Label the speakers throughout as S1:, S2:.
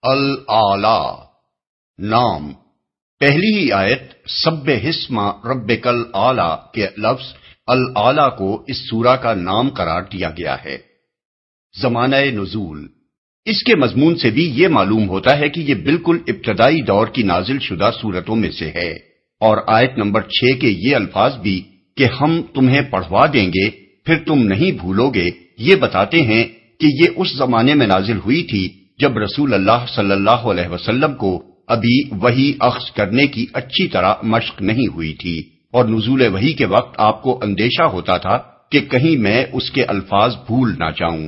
S1: الاعلی نام۔ پہلی ہی آیت سبح اسم ربک الاعلی کے لفظ الاعلی کو اس سورہ کا نام قرار دیا گیا ہے۔ زمانہ نزول، اس کے مضمون سے بھی یہ معلوم ہوتا ہے کہ یہ بالکل ابتدائی دور کی نازل شدہ سورتوں میں سے ہے، اور آیت نمبر 6 کے یہ الفاظ بھی کہ ہم تمہیں پڑھوا دیں گے پھر تم نہیں بھولو گے، یہ بتاتے ہیں کہ یہ اس زمانے میں نازل ہوئی تھی جب رسول اللہ صلی اللہ علیہ وسلم کو ابھی وحی اخذ کرنے کی اچھی طرح مشق نہیں ہوئی تھی، اور نزول وحی کے وقت آپ کو اندیشہ ہوتا تھا کہ کہیں میں اس کے الفاظ بھول نہ جاؤں۔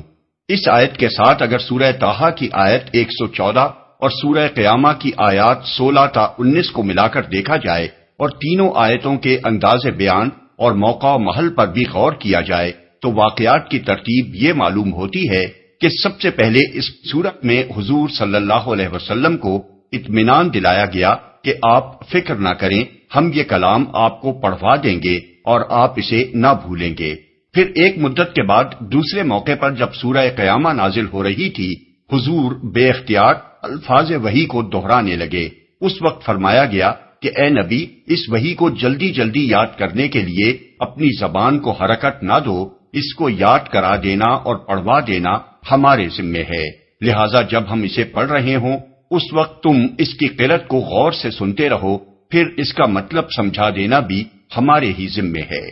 S1: اس آیت کے ساتھ اگر سورہ طٰہٰ کی آیت 114 اور سورہ قیامہ کی آیات 16 تا 19 کو ملا کر دیکھا جائے اور تینوں آیتوں کے انداز بیان اور موقع و محل پر بھی غور کیا جائے تو واقعات کی ترتیب یہ معلوم ہوتی ہے کہ سب سے پہلے اس سورت میں حضور صلی اللہ علیہ وسلم کو اطمینان دلایا گیا کہ آپ فکر نہ کریں، ہم یہ کلام آپ کو پڑھوا دیں گے اور آپ اسے نہ بھولیں گے۔ پھر ایک مدت کے بعد دوسرے موقع پر جب سورہ قیامہ نازل ہو رہی تھی، حضور بے اختیار الفاظ وحی کو دہرانے لگے۔ اس وقت فرمایا گیا کہ اے نبی، اس وحی کو جلدی جلدی یاد کرنے کے لیے اپنی زبان کو حرکت نہ دو، اس کو یاد کرا دینا اور پڑھوا دینا ہمارے ذمے ہے، لہٰذا جب ہم اسے پڑھ رہے ہوں اس وقت تم اس کی قرأت کو غور سے سنتے رہو، پھر اس کا مطلب سمجھا دینا بھی ہمارے ہی ذمے ہے۔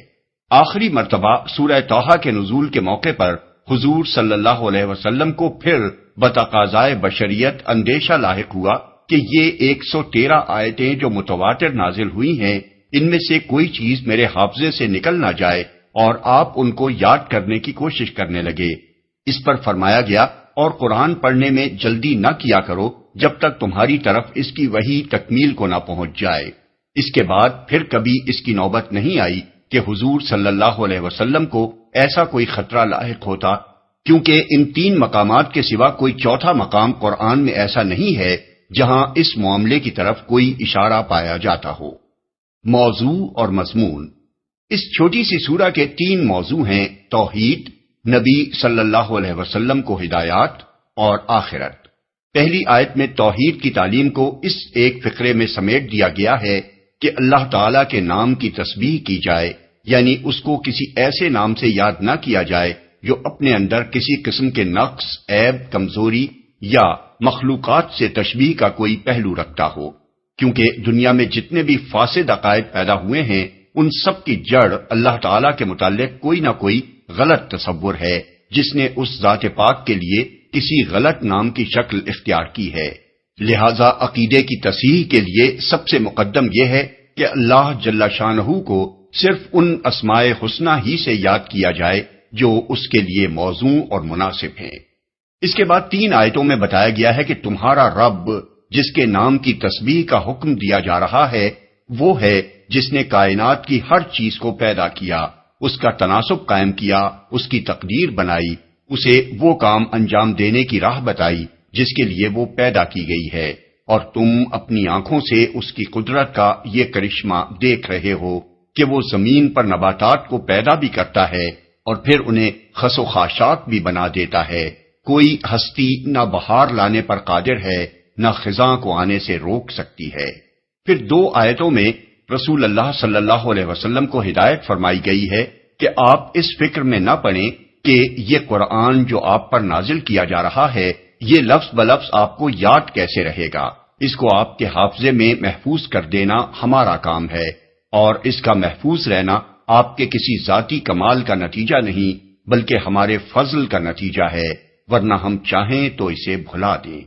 S1: آخری مرتبہ سورہ طٰہٰ کے نزول کے موقع پر حضور صلی اللہ علیہ وسلم کو پھر بتقاضائے بشریت اندیشہ لاحق ہوا کہ یہ 113 آیتیں جو متواتر نازل ہوئی ہیں، ان میں سے کوئی چیز میرے حافظے سے نکل نہ جائے اور آپ ان کو یاد کرنے کی کوشش کرنے لگے۔ اس پر فرمایا گیا اور قرآن پڑھنے میں جلدی نہ کیا کرو جب تک تمہاری طرف اس کی وحی تکمیل کو نہ پہنچ جائے۔ اس کے بعد پھر کبھی اس کی نوبت نہیں آئی کہ حضور صلی اللہ علیہ وسلم کو ایسا کوئی خطرہ لاحق ہوتا، کیونکہ ان تین مقامات کے سوا کوئی چوتھا مقام قرآن میں ایسا نہیں ہے جہاں اس معاملے کی طرف کوئی اشارہ پایا جاتا ہو۔ موضوع اور مضمون، اس چھوٹی سی سورہ کے 3 موضوع ہیں: توحید، نبی صلی اللہ علیہ وسلم کو ہدایات، اور آخرت۔ پہلی آیت میں توحید کی تعلیم کو اس ایک فقرے میں سمیٹ دیا گیا ہے کہ اللہ تعالیٰ کے نام کی تسبیح کی جائے، یعنی اس کو کسی ایسے نام سے یاد نہ کیا جائے جو اپنے اندر کسی قسم کے نقص، عیب، کمزوری یا مخلوقات سے تشبیہ کا کوئی پہلو رکھتا ہو، کیونکہ دنیا میں جتنے بھی فاسد عقائد پیدا ہوئے ہیں ان سب کی جڑ اللہ تعالیٰ کے متعلق کوئی نہ کوئی غلط تصور ہے، جس نے اس ذات پاک کے لیے کسی غلط نام کی شکل اختیار کی ہے۔ لہذا عقیدے کی تصحیح کے لیے سب سے مقدم یہ ہے کہ اللہ جل شانہ کو صرف ان اسماء حسنی ہی سے یاد کیا جائے جو اس کے لیے موزوں اور مناسب ہیں۔ اس کے بعد 3 آیتوں میں بتایا گیا ہے کہ تمہارا رب جس کے نام کی تسبیح کا حکم دیا جا رہا ہے وہ ہے جس نے کائنات کی ہر چیز کو پیدا کیا، اس کا تناسب قائم کیا، اس کی تقدیر بنائی، اسے وہ کام انجام دینے کی راہ بتائی جس کے لیے وہ پیدا کی گئی ہے، اور تم اپنی آنکھوں سے اس کی قدرت کا یہ کرشمہ دیکھ رہے ہو کہ وہ زمین پر نباتات کو پیدا بھی کرتا ہے اور پھر انہیں خس و خاشاک بھی بنا دیتا ہے۔ کوئی ہستی نہ بہار لانے پر قادر ہے نہ خزاں کو آنے سے روک سکتی ہے۔ پھر 2 آیتوں میں رسول اللہ صلی اللہ علیہ وسلم کو ہدایت فرمائی گئی ہے کہ آپ اس فکر میں نہ پڑیں کہ یہ قرآن جو آپ پر نازل کیا جا رہا ہے یہ لفظ بلفظ آپ کو یاد کیسے رہے گا، اس کو آپ کے حافظے میں محفوظ کر دینا ہمارا کام ہے، اور اس کا محفوظ رہنا آپ کے کسی ذاتی کمال کا نتیجہ نہیں بلکہ ہمارے فضل کا نتیجہ ہے، ورنہ ہم چاہیں تو اسے بھلا دیں۔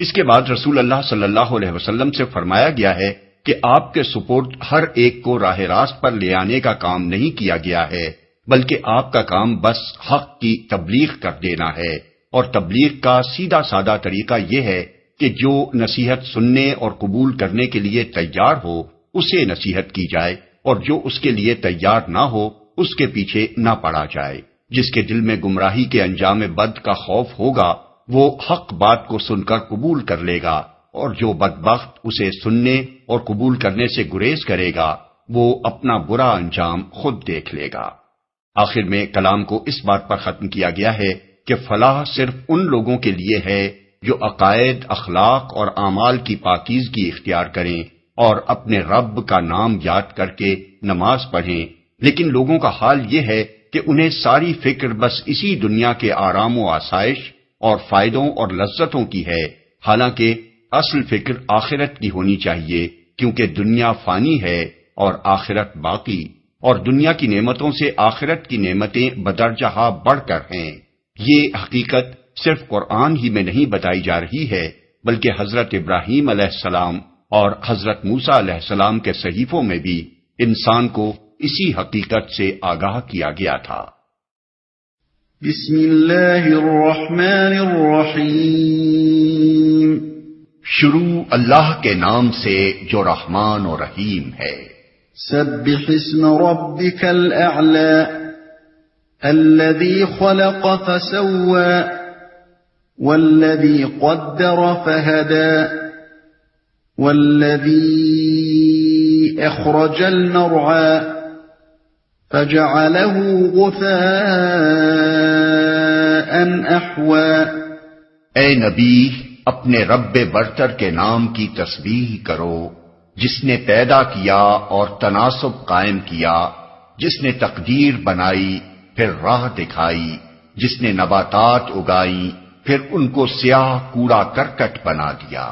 S1: اس کے بعد رسول اللہ صلی اللہ علیہ وسلم سے فرمایا گیا ہے کہ آپ کے سپرد ہر ایک کو راہ راست پر لے آنے کا کام نہیں کیا گیا ہے، بلکہ آپ کا کام بس حق کی تبلیغ کر دینا ہے، اور تبلیغ کا سیدھا سادہ طریقہ یہ ہے کہ جو نصیحت سننے اور قبول کرنے کے لیے تیار ہو اسے نصیحت کی جائے، اور جو اس کے لیے تیار نہ ہو اس کے پیچھے نہ پڑا جائے۔ جس کے دل میں گمراہی کے انجام بد کا خوف ہوگا وہ حق بات کو سن کر قبول کر لے گا، اور جو بدبخت اسے سننے اور قبول کرنے سے گریز کرے گا وہ اپنا برا انجام خود دیکھ لے گا۔ آخر میں کلام کو اس بات پر ختم کیا گیا ہے کہ فلاح صرف ان لوگوں کے لیے ہے جو عقائد، اخلاق اور اعمال کی پاکیزگی اختیار کریں اور اپنے رب کا نام یاد کر کے نماز پڑھیں، لیکن لوگوں کا حال یہ ہے کہ انہیں ساری فکر بس اسی دنیا کے آرام و آسائش اور فائدوں اور لذتوں کی ہے، حالانکہ اصل فکر آخرت کی ہونی چاہیے، کیونکہ دنیا فانی ہے اور آخرت باقی، اور دنیا کی نعمتوں سے آخرت کی نعمتیں بدرجہ بڑھ کر ہیں۔ یہ حقیقت صرف قرآن ہی میں نہیں بتائی جا رہی ہے، بلکہ حضرت ابراہیم علیہ السلام اور حضرت موسیٰ علیہ السلام کے صحیفوں میں بھی انسان کو اسی حقیقت سے آگاہ کیا گیا تھا۔
S2: بسم اللہ الرحمن الرحیم،
S1: شروع اللہ کے نام سے جو رحمان و رحیم ہے۔
S2: سبح اسم ربک الاعلی الذی خلق فسوى والذی قدر فہدى والذی اخرج المرعى فجعله غثاء احوى۔
S1: اے نبی، اپنے رب برتر کے نام کی تسبیح کرو، جس نے پیدا کیا اور تناسب قائم کیا، جس نے تقدیر بنائی پھر راہ دکھائی، جس نے نباتات اگائی پھر ان کو سیاہ کوڑا کرکٹ بنا دیا۔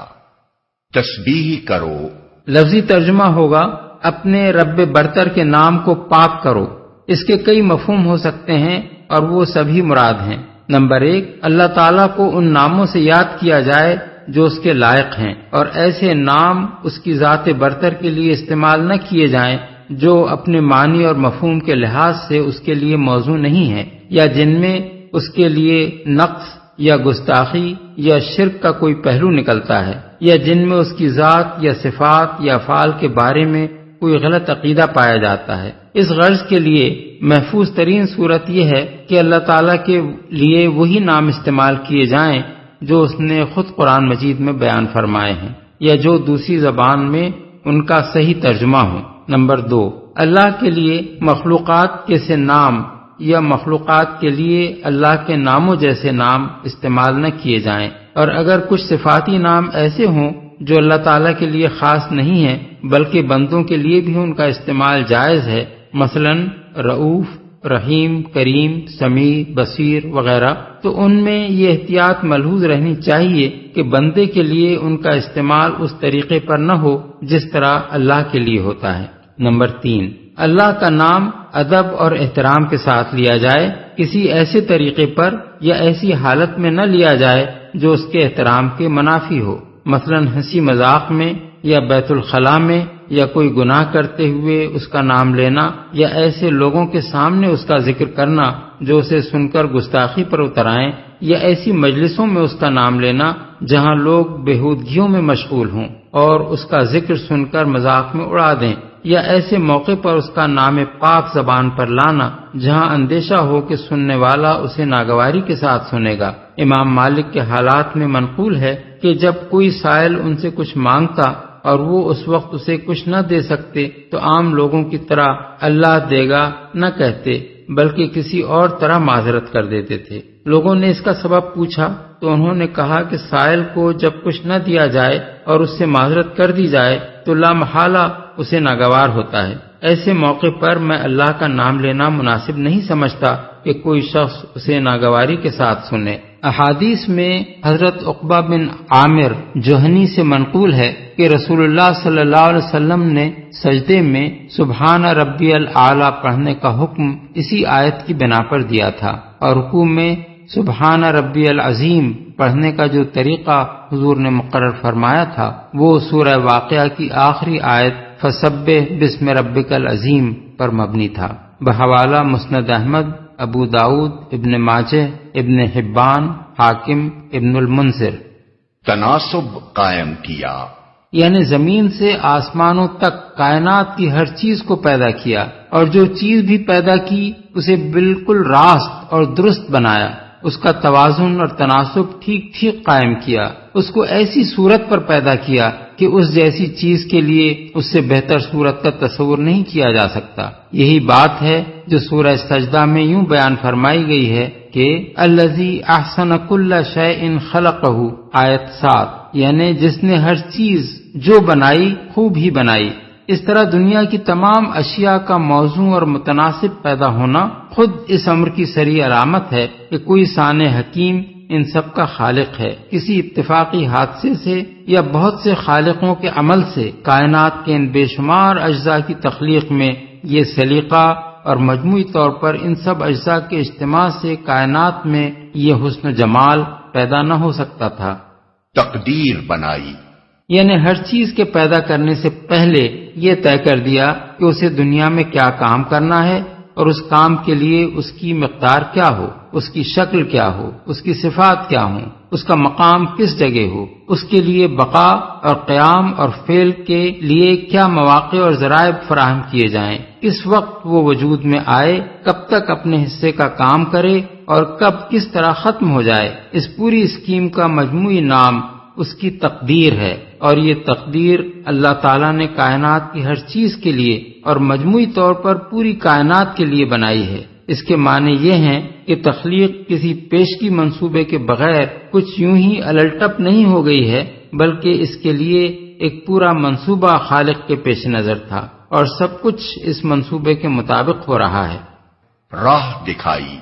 S1: تسبیح کرو
S3: لفظی ترجمہ ہوگا اپنے رب برتر کے نام کو پاک کرو۔ اس کے کئی مفہوم ہو سکتے ہیں اور وہ سبھی مراد ہیں۔ نمبر 1، اللہ تعالیٰ کو ان ناموں سے یاد کیا جائے جو اس کے لائق ہیں، اور ایسے نام اس کی ذات برتر کے لیے استعمال نہ کیے جائیں جو اپنے معنی اور مفہوم کے لحاظ سے اس کے لیے موزوں نہیں ہیں، یا جن میں اس کے لیے نقص یا گستاخی یا شرک کا کوئی پہلو نکلتا ہے، یا جن میں اس کی ذات یا صفات یا افعال کے بارے میں کوئی غلط عقیدہ پایا جاتا ہے۔ اس غرض کے لیے محفوظ ترین صورت یہ ہے کہ اللہ تعالیٰ کے لیے وہی نام استعمال کیے جائیں جو اس نے خود قرآن مجید میں بیان فرمائے ہیں، یا جو دوسری زبان میں ان کا صحیح ترجمہ ہو۔ نمبر 2، اللہ کے لیے مخلوقات کے سے نام یا مخلوقات کے لیے اللہ کے ناموں جیسے نام استعمال نہ کیے جائیں، اور اگر کچھ صفاتی نام ایسے ہوں جو اللہ تعالیٰ کے لیے خاص نہیں ہیں بلکہ بندوں کے لیے بھی ان کا استعمال جائز ہے، مثلا رؤوف، رحیم، کریم، سمیع، بصیر وغیرہ، تو ان میں یہ احتیاط ملحوظ رہنی چاہیے کہ بندے کے لیے ان کا استعمال اس طریقے پر نہ ہو جس طرح اللہ کے لیے ہوتا ہے۔ نمبر 3، اللہ کا نام ادب اور احترام کے ساتھ لیا جائے، کسی ایسے طریقے پر یا ایسی حالت میں نہ لیا جائے جو اس کے احترام کے منافی ہو، مثلا ہنسی مذاق میں یا بیت الخلاء میں، یا کوئی گناہ کرتے ہوئے اس کا نام لینا، یا ایسے لوگوں کے سامنے اس کا ذکر کرنا جو اسے سن کر گستاخی پر اتر آئیں، یا ایسی مجلسوں میں اس کا نام لینا جہاں لوگ بےہودگیوں میں مشغول ہوں اور اس کا ذکر سن کر مذاق میں اڑا دیں، یا ایسے موقع پر اس کا نام پاک زبان پر لانا جہاں اندیشہ ہو کہ سننے والا اسے ناگواری کے ساتھ سنے گا۔ امام مالک کے حالات میں منقول ہے کہ جب کوئی سائل ان سے کچھ مانگتا اور وہ اس وقت اسے کچھ نہ دے سکتے تو عام لوگوں کی طرح اللہ دے گا نہ کہتے، بلکہ کسی اور طرح معذرت کر دیتے تھے۔ لوگوں نے اس کا سبب پوچھا تو انہوں نے کہا کہ سائل کو جب کچھ نہ دیا جائے اور اس سے معذرت کر دی جائے تو لا محالہ اسے ناگوار ہوتا ہے۔ ایسے موقع پر میں اللہ کا نام لینا مناسب نہیں سمجھتا کہ کوئی شخص اسے ناگواری کے ساتھ سنے۔ احادیث میں حضرت عقبہ بن عامر جوہنی سے منقول ہے کہ رسول اللہ صلی اللہ علیہ وسلم نے سجدے میں سبحان ربی الاعلی پڑھنے کا حکم اسی آیت کی بنا پر دیا تھا، اور رکوع میں سبحان ربی العظیم پڑھنے کا جو طریقہ حضور نے مقرر فرمایا تھا وہ سورہ واقعہ کی آخری آیت فسبح بسم ربک العظیم پر مبنی تھا۔ بحوالہ مسند احمد، ابو داؤد، ابن ماجہ، ابن حبان، حاکم، ابن المنذر۔
S1: تناسب قائم کیا
S3: یعنی زمین سے آسمانوں تک کائنات کی ہر چیز کو پیدا کیا، اور جو چیز بھی پیدا کی اسے بالکل راست اور درست بنایا، اس کا توازن اور تناسب ٹھیک ٹھیک قائم کیا، اس کو ایسی صورت پر پیدا کیا کہ کہ اس جیسی چیز کے لیے اس سے بہتر صورت کا تصور نہیں کیا جا سکتا۔ یہی بات ہے جو سورہ سجدہ میں یوں بیان فرمائی گئی ہے کہ الذی احسن کل شیء خلقہ، آیت 7، یعنی جس نے ہر چیز جو بنائی خوب ہی بنائی۔ اس طرح دنیا کی تمام اشیاء کا موزوں اور متناسب پیدا ہونا خود اس امر کی صریح علامت ہے کہ کوئی صانع حکیم ان سب کا خالق ہے۔ کسی اتفاقی حادثے سے یا بہت سے خالقوں کے عمل سے کائنات کے ان بے شمار اجزاء کی تخلیق میں یہ سلیقہ اور مجموعی طور پر ان سب اجزاء کے اجتماع سے کائنات میں یہ حسن و جمال پیدا نہ ہو سکتا تھا۔
S1: تقدیر بنائی،
S3: یعنی ہر چیز کے پیدا کرنے سے پہلے یہ طے کر دیا کہ اسے دنیا میں کیا کام کرنا ہے اور اس کام کے لیے اس کی مقدار کیا ہو، اس کی شکل کیا ہو، اس کی صفات کیا ہوں، اس کا مقام کس جگہ ہو، اس کے لیے بقا اور قیام اور فعل کے لیے کیا مواقع اور ذرائع فراہم کیے جائیں، کس وقت وہ وجود میں آئے، کب تک اپنے حصے کا کام کرے اور کب کس طرح ختم ہو جائے۔ اس پوری اسکیم کا مجموعی نام اس کی تقدیر ہے، اور یہ تقدیر اللہ تعالیٰ نے کائنات کی ہر چیز کے لیے اور مجموعی طور پر پوری کائنات کے لیے بنائی ہے۔ اس کے معنی یہ ہیں کہ تخلیق کسی پیشگی منصوبے کے بغیر کچھ یوں ہی الٹپ نہیں ہو گئی ہے، بلکہ اس کے لیے ایک پورا منصوبہ خالق کے پیش نظر تھا، اور سب کچھ اس منصوبے کے مطابق ہو رہا ہے۔
S1: راہ دکھائی،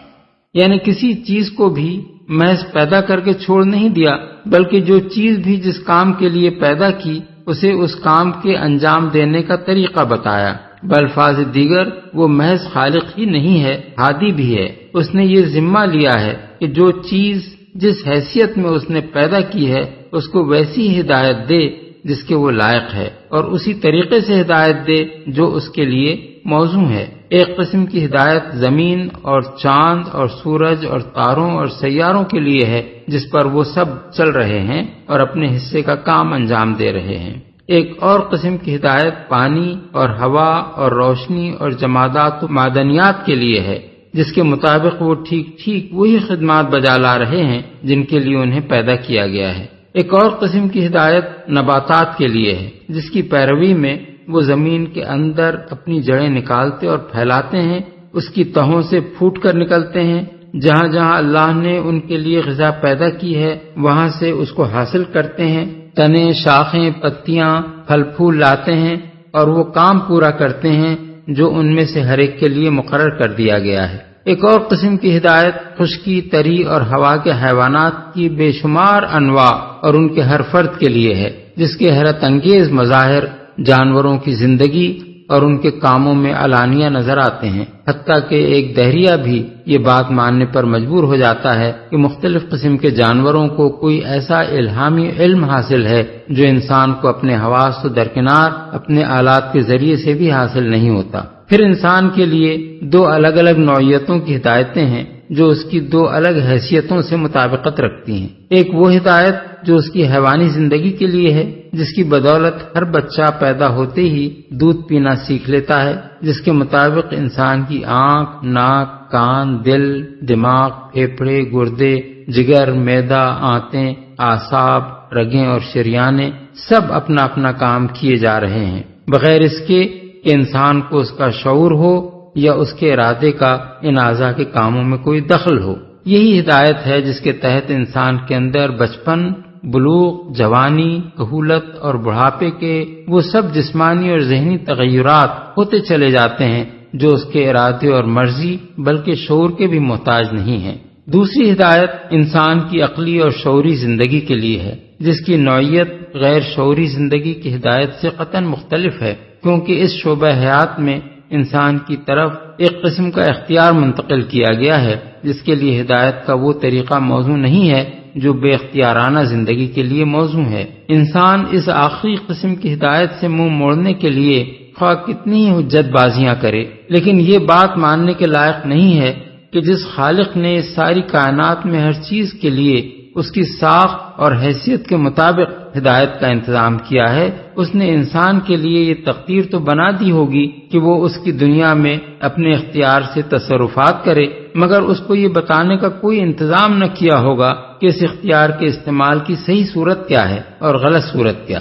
S3: یعنی کسی چیز کو بھی محض پیدا کر کے چھوڑ نہیں دیا، بلکہ جو چیز بھی جس کام کے لیے پیدا کی اسے اس کام کے انجام دینے کا طریقہ بتایا۔ بالفاظ دیگر وہ محض خالق ہی نہیں ہے، ہادی بھی ہے۔ اس نے یہ ذمہ لیا ہے کہ جو چیز جس حیثیت میں اس نے پیدا کی ہے اس کو ویسی ہدایت دے جس کے وہ لائق ہے، اور اسی طریقے سے ہدایت دے جو اس کے لیے موزوں ہے۔ ایک قسم کی ہدایت زمین اور چاند اور سورج اور تاروں اور سیاروں کے لیے ہے جس پر وہ سب چل رہے ہیں اور اپنے حصے کا کام انجام دے رہے ہیں۔ ایک اور قسم کی ہدایت پانی اور ہوا اور روشنی اور جمادات و معدنیات کے لیے ہے، جس کے مطابق وہ ٹھیک وہی خدمات بجا لا رہے ہیں جن کے لیے انہیں پیدا کیا گیا ہے۔ ایک اور قسم کی ہدایت نباتات کے لیے ہے، جس کی پیروی میں وہ زمین کے اندر اپنی جڑیں نکالتے اور پھیلاتے ہیں، اس کی تہوں سے پھوٹ کر نکلتے ہیں، جہاں جہاں اللہ نے ان کے لیے غذا پیدا کی ہے وہاں سے اس کو حاصل کرتے ہیں، تنے، شاخیں، پتیاں، پھل پھول لاتے ہیں اور وہ کام پورا کرتے ہیں جو ان میں سے ہر ایک کے لیے مقرر کر دیا گیا ہے۔ ایک اور قسم کی ہدایت خشکی، تری اور ہوا کے حیوانات کی بے شمار انواع اور ان کے ہر فرد کے لیے ہے، جس کے حیرت انگیز مظاہر جانوروں کی زندگی اور ان کے کاموں میں علانیہ نظر آتے ہیں، حتیٰ کہ ایک دہریہ بھی یہ بات ماننے پر مجبور ہو جاتا ہے کہ مختلف قسم کے جانوروں کو کوئی ایسا الہامی علم حاصل ہے جو انسان کو اپنے حواس و درکنار اپنے آلات کے ذریعے سے بھی حاصل نہیں ہوتا۔ پھر انسان کے لیے دو الگ الگ نوعیتوں کی ہدایتیں ہیں جو اس کی دو الگ حیثیتوں سے مطابقت رکھتی ہیں۔ ایک وہ ہدایت جو اس کی حیوانی زندگی کے لیے ہے، جس کی بدولت ہر بچہ پیدا ہوتے ہی دودھ پینا سیکھ لیتا ہے، جس کے مطابق انسان کی آنکھ، ناک، کان، دل، دماغ، پھیپھڑے، گردے، جگر، معدہ، آنتیں، اعصاب، رگیں اور شریانیں سب اپنا اپنا کام کیے جا رہے ہیں، بغیر اس کے کہ انسان کو اس کا شعور ہو یا اس کے ارادے کا ان اعضاء کے کاموں میں کوئی دخل ہو۔ یہی ہدایت ہے جس کے تحت انسان کے اندر بچپن، بلوغ، جوانی، کہولت اور بڑھاپے کے وہ سب جسمانی اور ذہنی تغیرات ہوتے چلے جاتے ہیں جو اس کے ارادے اور مرضی بلکہ شعور کے بھی محتاج نہیں ہیں۔ دوسری ہدایت انسان کی عقلی اور شعوری زندگی کے لیے ہے، جس کی نوعیت غیر شعوری زندگی کی ہدایت سے قطعاً مختلف ہے، کیونکہ اس شعبہ حیات میں انسان کی طرف ایک قسم کا اختیار منتقل کیا گیا ہے جس کے لیے ہدایت کا وہ طریقہ موزوں نہیں ہے جو بے اختیارانہ زندگی کے لیے موزوں ہے۔ انسان اس آخری قسم کی ہدایت سے منہ موڑنے کے لیے خواہ کتنی ہی حجت بازیاں کرے، لیکن یہ بات ماننے کے لائق نہیں ہے کہ جس خالق نے اس ساری کائنات میں ہر چیز کے لیے اس کی ساخت اور حیثیت کے مطابق ہدایت کا انتظام کیا ہے، اس نے انسان کے لیے یہ تقدیر تو بنا دی ہوگی کہ وہ اس کی دنیا میں اپنے اختیار سے تصرفات کرے، مگر اس کو یہ بتانے کا کوئی انتظام نہ کیا ہوگا کہ اس اختیار کے استعمال کی صحیح صورت کیا ہے اور غلط صورت کیا۔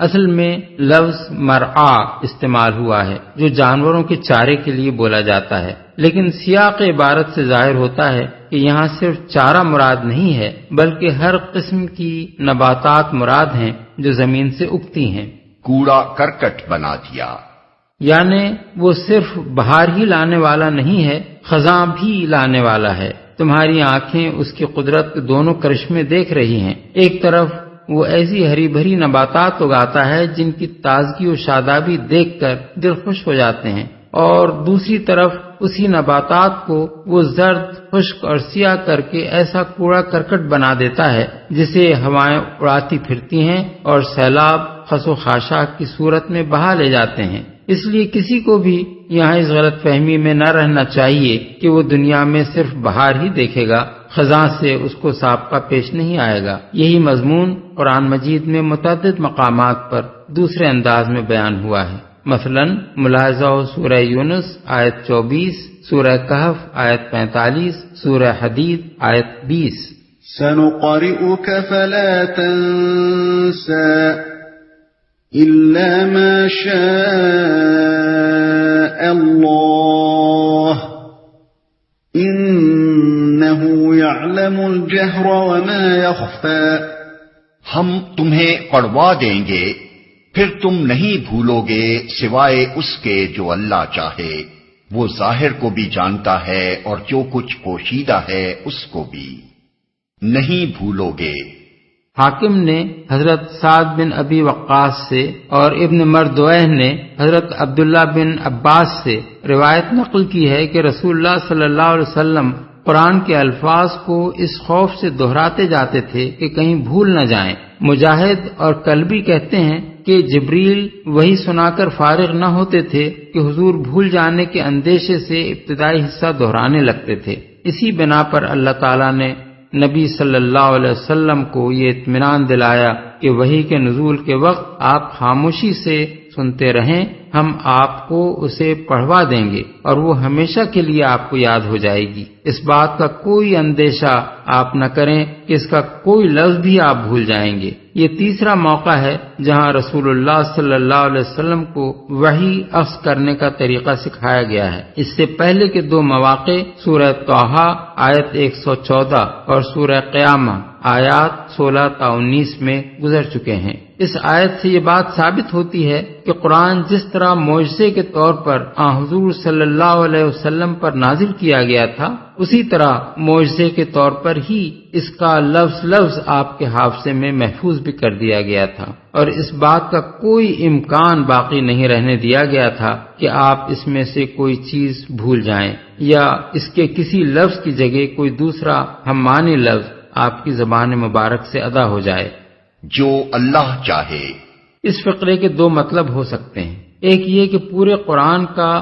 S3: اصل میں لفظ مرعا استعمال ہوا ہے جو جانوروں کے چارے کے لیے بولا جاتا ہے، لیکن سیاق عبارت سے ظاہر ہوتا ہے کہ یہاں صرف چارہ مراد نہیں ہے بلکہ ہر قسم کی نباتات مراد ہیں جو زمین سے اگتی ہیں۔
S1: کوڑا کرکٹ بنا دیا،
S3: یعنی وہ صرف بہار ہی لانے والا نہیں ہے، خزاں بھی لانے والا ہے۔ تمہاری آنکھیں اس کی قدرت کے دونوں کرشمے دیکھ رہی ہیں، ایک طرف وہ ایسی ہری بھری نباتات اگاتا ہے جن کی تازگی و شادابی دیکھ کر دل خوش ہو جاتے ہیں، اور دوسری طرف اسی نباتات کو وہ زرد، خشک اور سیاہ کر کے ایسا کوڑا کرکٹ بنا دیتا ہے جسے ہوائیں اڑاتی پھرتی ہیں اور سیلاب خس و خاشاک کی صورت میں بہا لے جاتے ہیں۔ اس لیے کسی کو بھی یہاں اس غلط فہمی میں نہ رہنا چاہیے کہ وہ دنیا میں صرف بہار ہی دیکھے گا، خزاں سے اس کو سابقہ پیش نہیں آئے گا۔ یہی مضمون قرآن مجید میں متعدد مقامات پر دوسرے انداز میں بیان ہوا ہے۔ مثلا ملاحظہ ہو سورہ یونس آیت 24، سورہ کہف آیت 45، سورہ حدید آیت 20۔
S2: سنقرئك فلا تنسى إلا ما شاء الله إنه يعلم الجهر وما يخفى۔
S1: ہم تمہیں پڑھوا دیں گے پھر تم نہیں بھولو گے سوائے اس کے جو اللہ چاہے، وہ ظاہر کو بھی جانتا ہے اور جو کچھ پوشیدہ ہے اس کو بھی نہیں بھولو گے۔
S3: حاکم نے حضرت سعد بن ابی وقاص سے اور ابن مردویہ نے حضرت عبداللہ بن عباس سے روایت نقل کی ہے کہ رسول اللہ صلی اللہ علیہ وسلم قرآن کے الفاظ کو اس خوف سے دہراتے جاتے تھے کہ کہیں بھول نہ جائیں۔ مجاہد اور کلبی کہتے ہیں کہ جبریل وہی سنا کر فارغ نہ ہوتے تھے کہ حضور بھول جانے کے اندیشے سے ابتدائی حصہ دہرانے لگتے تھے۔ اسی بنا پر اللہ تعالیٰ نے نبی صلی اللہ علیہ وسلم کو یہ اطمینان دلایا کہ وحی کے نزول کے وقت آپ خاموشی سے سنتے رہیں، ہم آپ کو اسے پڑھوا دیں گے اور وہ ہمیشہ کے لیے آپ کو یاد ہو جائے گی۔ اس بات کا کوئی اندیشہ آپ نہ کریں کہ اس کا کوئی لفظ بھی آپ بھول جائیں گے۔ یہ تیسرا موقع ہے جہاں رسول اللہ صلی اللہ علیہ وسلم کو وحی اخذ کرنے کا طریقہ سکھایا گیا ہے۔ اس سے پہلے کے دو مواقع سورہ طٰہٰ آیت 114 اور سورہ قیامہ آیات 16 تا 19 میں گزر چکے ہیں۔ اس آیت سے یہ بات ثابت ہوتی ہے کہ قرآن جس طرح معجزے کے طور پر حضور صلی اللہ علیہ وسلم پر نازل کیا گیا تھا، اسی طرح معجزے کے طور پر ہی اس کا لفظ لفظ آپ کے حافظے میں محفوظ بھی کر دیا گیا تھا، اور اس بات کا کوئی امکان باقی نہیں رہنے دیا گیا تھا کہ آپ اس میں سے کوئی چیز بھول جائیں یا اس کے کسی لفظ کی جگہ کوئی دوسرا ہم معنی لفظ آپ کی زبان مبارک سے ادا ہو جائے۔
S1: جو اللہ چاہے۔
S3: اس فقرے کے دو مطلب ہو سکتے ہیں، ایک یہ کہ پورے قرآن کا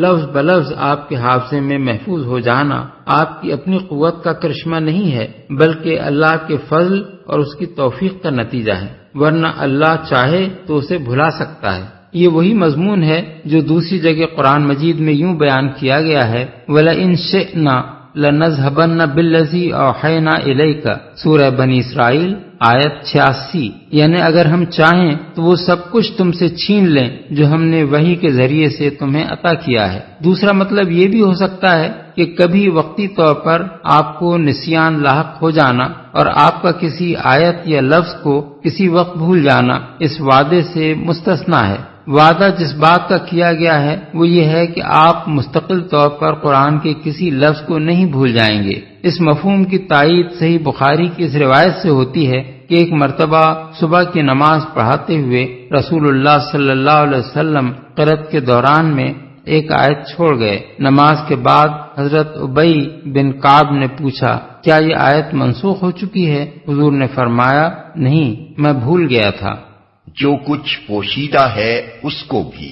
S3: لفظ بلفظ آپ کے حافظے میں محفوظ ہو جانا آپ کی اپنی قوت کا کرشمہ نہیں ہے بلکہ اللہ کے فضل اور اس کی توفیق کا نتیجہ ہے، ورنہ اللہ چاہے تو اسے بھلا سکتا ہے۔ یہ وہی مضمون ہے جو دوسری جگہ قرآن مجید میں یوں بیان کیا گیا ہے، وَلَئِن شِئْنَا لَنَذْهَبَنَّ بِالَّذِي أَوْحَيْنَا إِلَيْكَ، سورہ بنی اسرائیل آیت 86، یعنی اگر ہم چاہیں تو وہ سب کچھ تم سے چھین لیں جو ہم نے وحی کے ذریعے سے تمہیں عطا کیا ہے۔ دوسرا مطلب یہ بھی ہو سکتا ہے کہ کبھی وقتی طور پر آپ کو نسیان لاحق ہو جانا اور آپ کا کسی آیت یا لفظ کو کسی وقت بھول جانا اس وعدے سے مستثنا ہے۔ وعدہ جس بات کا کیا گیا ہے وہ یہ ہے کہ آپ مستقل طور پر قرآن کے کسی لفظ کو نہیں بھول جائیں گے۔ اس مفہوم کی تائید صحیح بخاری کی اس روایت سے ہوتی ہے کہ ایک مرتبہ صبح کی نماز پڑھاتے ہوئے رسول اللہ صلی اللہ علیہ وسلم قرأت کے دوران میں ایک آیت چھوڑ گئے۔ نماز کے بعد حضرت ابی بن کعب نے پوچھا، کیا یہ آیت منسوخ ہو چکی ہے؟ حضور نے فرمایا، نہیں، میں بھول گیا تھا۔
S1: جو کچھ پوشیدہ ہے اس کو بھی۔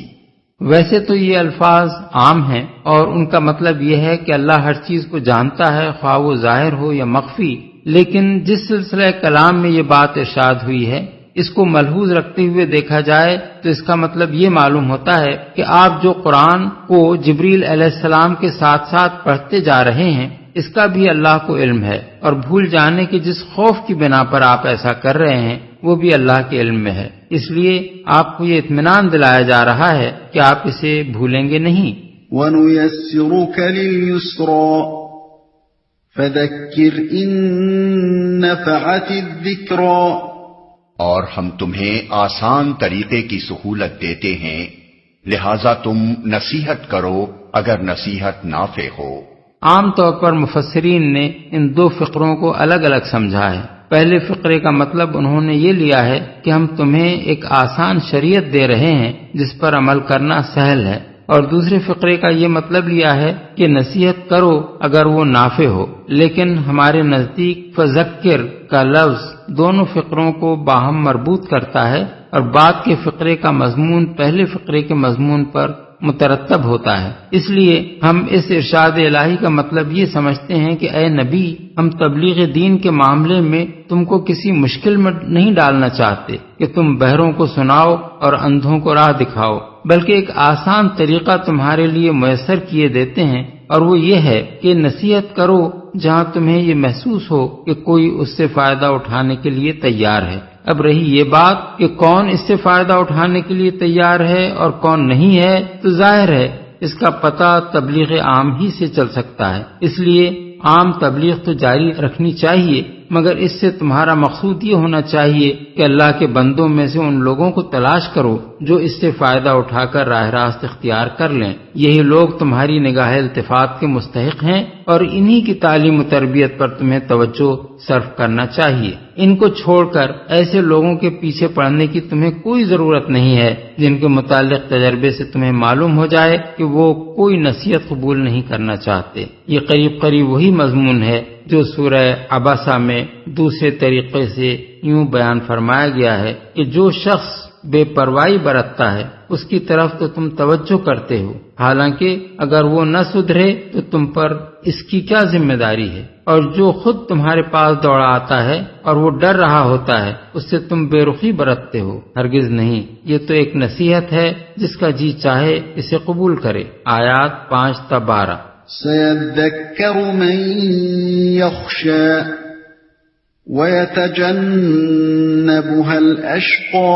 S3: ویسے تو یہ الفاظ عام ہیں اور ان کا مطلب یہ ہے کہ اللہ ہر چیز کو جانتا ہے، خواہ وہ ظاہر ہو یا مخفی، لیکن جس سلسلہ کلام میں یہ بات ارشاد ہوئی ہے اس کو ملحوظ رکھتے ہوئے دیکھا جائے تو اس کا مطلب یہ معلوم ہوتا ہے کہ آپ جو قرآن کو جبریل علیہ السلام کے ساتھ ساتھ پڑھتے جا رہے ہیں اس کا بھی اللہ کو علم ہے، اور بھول جانے کے جس خوف کی بنا پر آپ ایسا کر رہے ہیں وہ بھی اللہ کے علم میں ہے، اس لیے آپ کو یہ اطمینان دلایا جا رہا ہے کہ آپ اسے بھولیں گے نہیں۔
S2: وَنُيَسِّرُكَ لِلْيُسْرَىٰ فَذَكِّرْ إِن نَّفَعَتِ الذِّكْرَىٰ،
S1: اور ہم تمہیں آسان طریقے کی سہولت دیتے ہیں، لہذا تم نصیحت کرو اگر نصیحت نافع ہو۔
S3: عام طور پر مفسرین نے ان دو فقروں کو الگ الگ سمجھا ہے۔ پہلے فقرے کا مطلب انہوں نے یہ لیا ہے کہ ہم تمہیں ایک آسان شریعت دے رہے ہیں جس پر عمل کرنا سہل ہے، اور دوسرے فقرے کا یہ مطلب لیا ہے کہ نصیحت کرو اگر وہ نافع ہو۔ لیکن ہمارے نزدیک فذکر کا لفظ دونوں فقروں کو باہم مربوط کرتا ہے، اور بعد کے فقرے کا مضمون پہلے فقرے کے مضمون پر مترتب ہوتا ہے۔ اس لیے ہم اس ارشاد الہی کا مطلب یہ سمجھتے ہیں کہ اے نبی، ہم تبلیغ دین کے معاملے میں تم کو کسی مشکل میں نہیں ڈالنا چاہتے کہ تم بہروں کو سناؤ اور اندھوں کو راہ دکھاؤ، بلکہ ایک آسان طریقہ تمہارے لیے میسر کیے دیتے ہیں، اور وہ یہ ہے کہ نصیحت کرو جہاں تمہیں یہ محسوس ہو کہ کوئی اس سے فائدہ اٹھانے کے لیے تیار ہے۔ اب رہی یہ بات کہ کون اس سے فائدہ اٹھانے کے لیے تیار ہے اور کون نہیں ہے، تو ظاہر ہے اس کا پتہ تبلیغ عام ہی سے چل سکتا ہے۔ اس لیے عام تبلیغ تو جاری رکھنی چاہیے، مگر اس سے تمہارا مقصود یہ ہونا چاہیے کہ اللہ کے بندوں میں سے ان لوگوں کو تلاش کرو جو اس سے فائدہ اٹھا کر راہ راست اختیار کر لیں۔ یہی لوگ تمہاری نگاہ التفات کے مستحق ہیں، اور انہی کی تعلیم و تربیت پر تمہیں توجہ صرف کرنا چاہیے۔ ان کو چھوڑ کر ایسے لوگوں کے پیچھے پڑنے کی تمہیں کوئی ضرورت نہیں ہے جن کے متعلق تجربے سے تمہیں معلوم ہو جائے کہ وہ کوئی نصیحت قبول نہیں کرنا چاہتے۔ یہ قریب قریب وہی مضمون ہے جو سورہ عبسہ میں دوسرے طریقے سے یوں بیان فرمایا گیا ہے کہ جو شخص بے پرواہی برتتا ہے اس کی طرف تو تم توجہ کرتے ہو، حالانکہ اگر وہ نہ سدھرے تو تم پر اس کی کیا ذمہ داری ہے، اور جو خود تمہارے پاس دوڑا آتا ہے اور وہ ڈر رہا ہوتا ہے اس سے تم بے رخی برتتے ہو، ہرگز نہیں۔ یہ تو ایک نصیحت ہے، جس کا جی چاہے اسے قبول کرے۔ آیات 5 تا 12۔
S2: سَيَذَّكَّرُ مَن يَخْشَىٰ وَيَتَجَنَّبُهَا الْأَشْقَى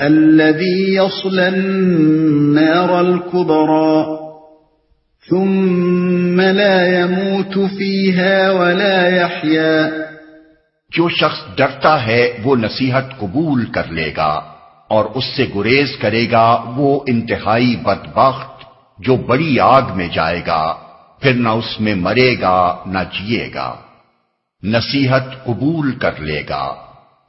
S2: الَّذِي يَصْلَى النَّارَ الْكُبْرَىٰ ثُمَّ لَا يَمُوتُ فِيهَا وَلَا يَحْيَىٰ،
S1: جو شخص ڈرتا ہے وہ نصیحت قبول کر لے گا، اور اس سے گریز کرے گا وہ انتہائی بدبخت جو بڑی آگ میں جائے گا، پھر نہ اس میں مرے گا نہ جیے گا۔ نصیحت قبول کر لے گا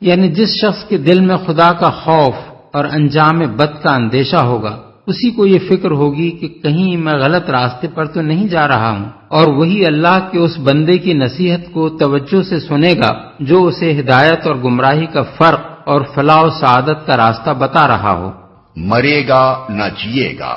S3: یعنی جس شخص کے دل میں خدا کا خوف اور انجام بد کا اندیشہ ہوگا، اسی کو یہ فکر ہوگی کہ کہیں میں غلط راستے پر تو نہیں جا رہا ہوں، اور وہی اللہ کے اس بندے کی نصیحت کو توجہ سے سنے گا جو اسے ہدایت اور گمراہی کا فرق اور فلاح و سعادت کا راستہ بتا رہا ہو۔
S1: مرے گا نہ جیے گا،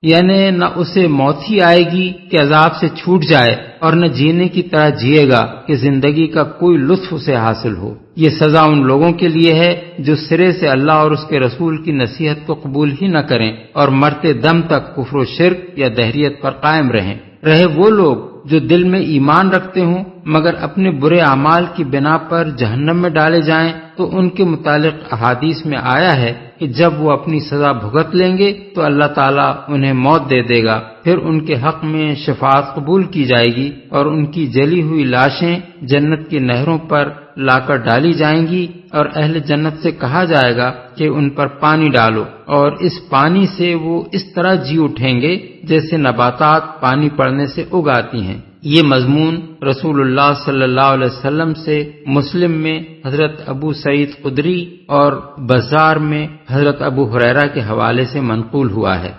S3: یعنی نہ اسے موت ہی آئے گی کہ عذاب سے چھوٹ جائے، اور نہ جینے کی طرح جیے گا کہ زندگی کا کوئی لطف اسے حاصل ہو۔ یہ سزا ان لوگوں کے لیے ہے جو سرے سے اللہ اور اس کے رسول کی نصیحت کو قبول ہی نہ کریں اور مرتے دم تک کفر و شرک یا دہریت پر قائم رہیں۔ رہے وہ لوگ جو دل میں ایمان رکھتے ہوں مگر اپنے برے اعمال کی بنا پر جہنم میں ڈالے جائیں، تو ان کے متعلق احادیث میں آیا ہے کہ جب وہ اپنی سزا بھگت لیں گے تو اللہ تعالیٰ انہیں موت دے دے گا، پھر ان کے حق میں شفاعت قبول کی جائے گی، اور ان کی جلی ہوئی لاشیں جنت کی نہروں پر لا کر ڈالی جائیں گی، اور اہل جنت سے کہا جائے گا کہ ان پر پانی ڈالو، اور اس پانی سے وہ اس طرح جی اٹھیں گے جیسے نباتات پانی پڑنے سے اگاتی ہیں۔ یہ مضمون رسول اللہ صلی اللہ علیہ وسلم سے مسلم میں حضرت ابو سعید خدری اور بزار میں حضرت ابو ہریرہ کے حوالے سے منقول ہوا ہے۔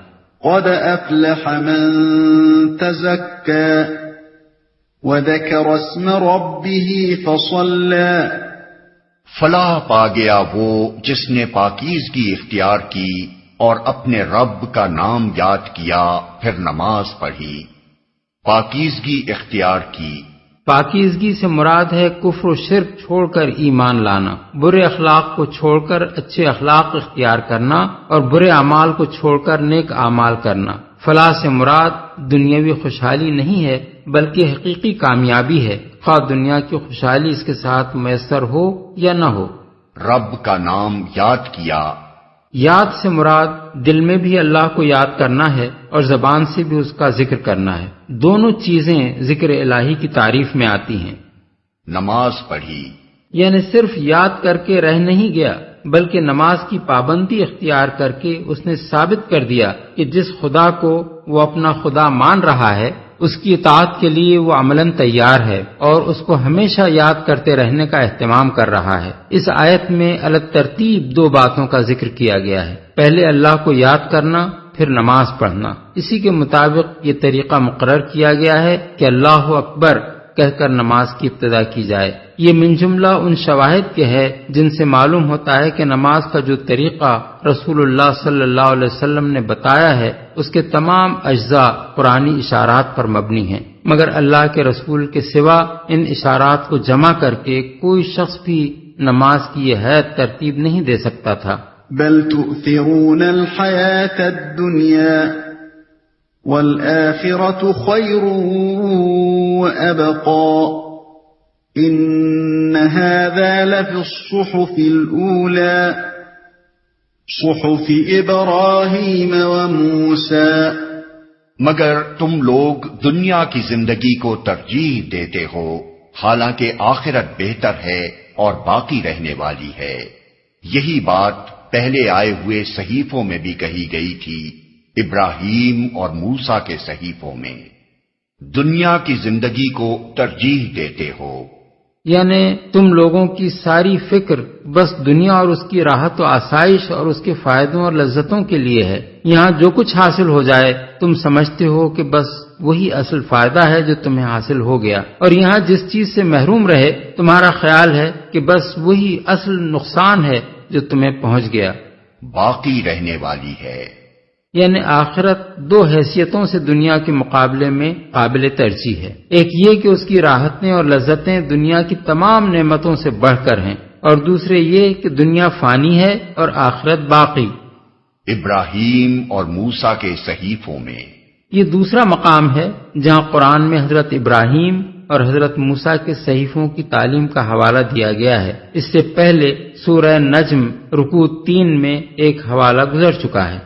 S2: قد افلح من تزكى وذكر اسم ربه فصلى،
S1: فلاح پا گیا وہ جس نے پاکیزگی اختیار کی اور اپنے رب کا نام یاد کیا پھر نماز پڑھی۔ پاکیزگی اختیار کی
S3: پاکیزگی سے مراد ہے کفر و شرک چھوڑ کر ایمان لانا، برے اخلاق کو چھوڑ کر اچھے اخلاق اختیار کرنا اور برے اعمال کو چھوڑ کر نیک اعمال کرنا۔ فلاح سے مراد دنیاوی خوشحالی نہیں ہے بلکہ حقیقی کامیابی ہے، خواہ دنیا کی خوشحالی اس کے ساتھ میسر ہو یا نہ ہو۔
S1: رب کا نام یاد کیا،
S3: یاد سے مراد دل میں بھی اللہ کو یاد کرنا ہے اور زبان سے بھی اس کا ذکر کرنا ہے۔ دونوں چیزیں ذکر الہی کی تعریف میں آتی ہیں۔
S1: نماز پڑھی،
S3: یعنی صرف یاد کر کے رہ نہیں گیا بلکہ نماز کی پابندی اختیار کر کے اس نے ثابت کر دیا کہ جس خدا کو وہ اپنا خدا مان رہا ہے اس کی اطاعت کے لیے وہ عملاً تیار ہے اور اس کو ہمیشہ یاد کرتے رہنے کا اہتمام کر رہا ہے۔ اس آیت میں الگ ترتیب دو باتوں کا ذکر کیا گیا ہے، پہلے اللہ کو یاد کرنا، پھر نماز پڑھنا۔ اسی کے مطابق یہ طریقہ مقرر کیا گیا ہے کہ اللہ اکبر کہہ کر نماز کی ابتدا کی جائے۔ یہ من جملہ ان شواہد کے ہے جن سے معلوم ہوتا ہے کہ نماز کا جو طریقہ رسول اللہ صلی اللہ علیہ وسلم نے بتایا ہے اس کے تمام اجزاء قرآنی اشارات پر مبنی ہیں، مگر اللہ کے رسول کے سوا ان اشارات کو جمع کر کے کوئی شخص بھی نماز کی یہ حد ترتیب نہیں دے سکتا تھا۔
S2: بل تؤثرون الحياة الدنيا والآخرة خير وأبقى إن هذا لفي الصحف الأولى صحف إبراهيم وموسى۔
S1: مگر تم لوگ دنیا کی زندگی کو ترجیح دیتے ہو، حالانکہ آخرت بہتر ہے اور باقی رہنے والی ہے۔ یہی بات پہلے آئے ہوئے صحیفوں میں بھی کہی گئی تھی، ابراہیم اور موسیٰ کے صحیفوں میں۔ دنیا کی زندگی کو ترجیح دیتے ہو،
S3: یعنی تم لوگوں کی ساری فکر بس دنیا اور اس کی راحت و آسائش اور اس کے فائدوں اور لذتوں کے لیے ہے۔ یہاں جو کچھ حاصل ہو جائے تم سمجھتے ہو کہ بس وہی اصل فائدہ ہے جو تمہیں حاصل ہو گیا، اور یہاں جس چیز سے محروم رہے تمہارا خیال ہے کہ بس وہی اصل نقصان ہے جو تمہیں پہنچ گیا۔
S1: باقی رہنے والی ہے،
S3: یعنی آخرت دو حیثیتوں سے دنیا کے مقابلے میں قابل ترجیح ہے۔ ایک یہ کہ اس کی راحتیں اور لذتیں دنیا کی تمام نعمتوں سے بڑھ کر ہیں، اور دوسرے یہ کہ دنیا فانی ہے اور آخرت باقی۔
S1: ابراہیم اور موسیٰ کے صحیفوں میں،
S3: یہ دوسرا مقام ہے جہاں قرآن میں حضرت ابراہیم اور حضرت موسیٰ کے صحیفوں کی تعلیم کا حوالہ دیا گیا ہے۔ اس سے پہلے سورہ نجم رکوع 3 میں ایک حوالہ گزر چکا ہے۔